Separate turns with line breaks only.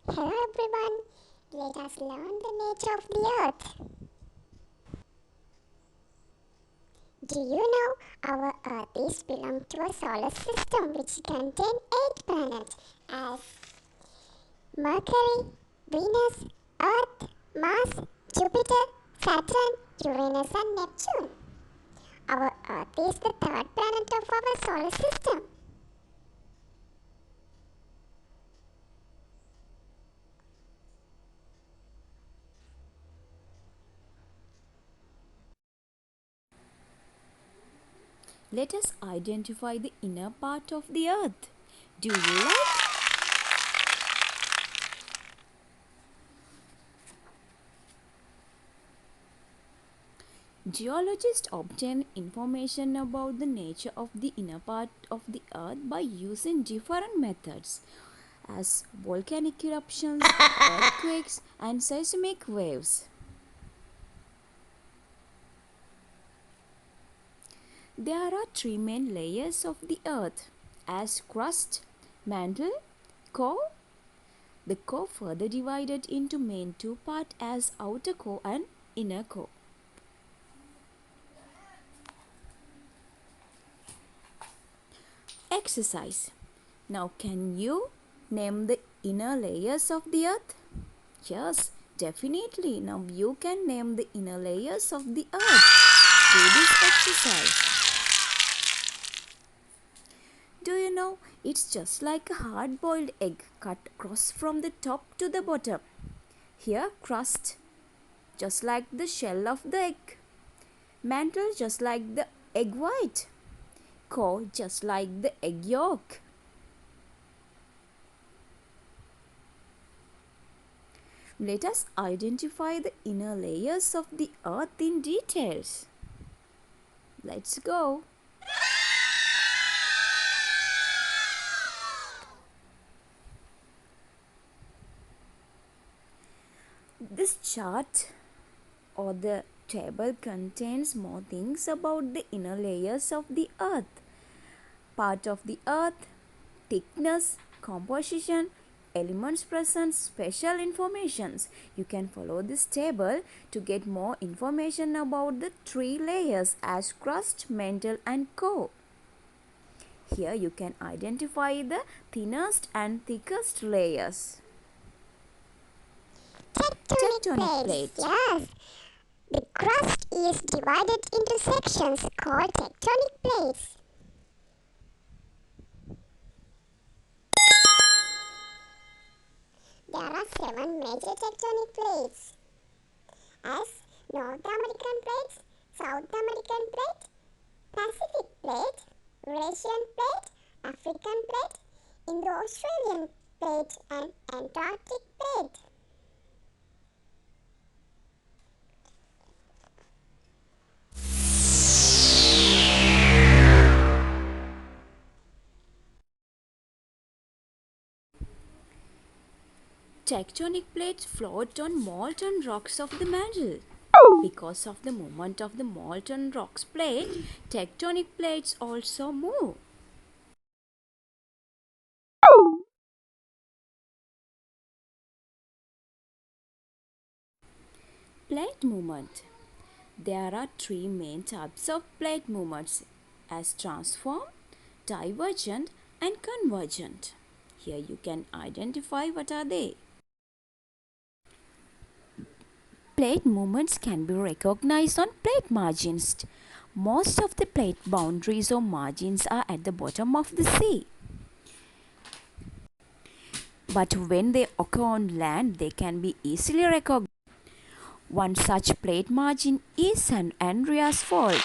Hello everyone, let us learn the nature of the Earth. Do you know our Earth is belong to a solar system which contains 8 planets as Mercury, Venus, Earth, Mars, Jupiter, Saturn, Uranus and Neptune. Our Earth is the third planet of our solar system.
Let us identify the inner part of the earth. Do you like? Geologists obtain information about the nature of the inner part of the earth by using different methods as volcanic eruptions, earthquakes and seismic waves. There are three main layers of the earth as crust, mantle, core. The core further divided into main two parts as outer core and inner core. Exercise. Now can you name the inner layers of the earth? Yes, definitely. Now you can name the inner layers of the earth. Do this exercise. Do you know it's just like a hard boiled egg cut across from the top to the bottom. Here crust, just like the shell of the egg. Mantle, just like the egg white. Core, just like the egg yolk. Let us identify the inner layers of the earth in details. Let's go. This chart or the table contains more things about the inner layers of the earth. Part of the earth, thickness, composition, elements present, special informations. You can follow this table to get more information about the three layers as crust, mantle and core. Here you can identify the thinnest and thickest layers.
Tectonic plates, yes. The crust is divided into sections called tectonic plates. There are 7 major tectonic plates as North American plates, South American plate, Pacific plate, Eurasian plate, African plate, Indo-Australian plate and Antarctic plate.
Tectonic plates float on molten rocks of the mantle. Because of the movement of the molten rocks plate, tectonic plates also move. Plate movement. There are three main types of plate movements as transform, divergent and convergent. Here you can identify what are they. Plate movements can be recognized on plate margins. Most of the plate boundaries or margins are at the bottom of the sea. But when they occur on land, they can be easily recognized. One such plate margin is San Andreas Fault.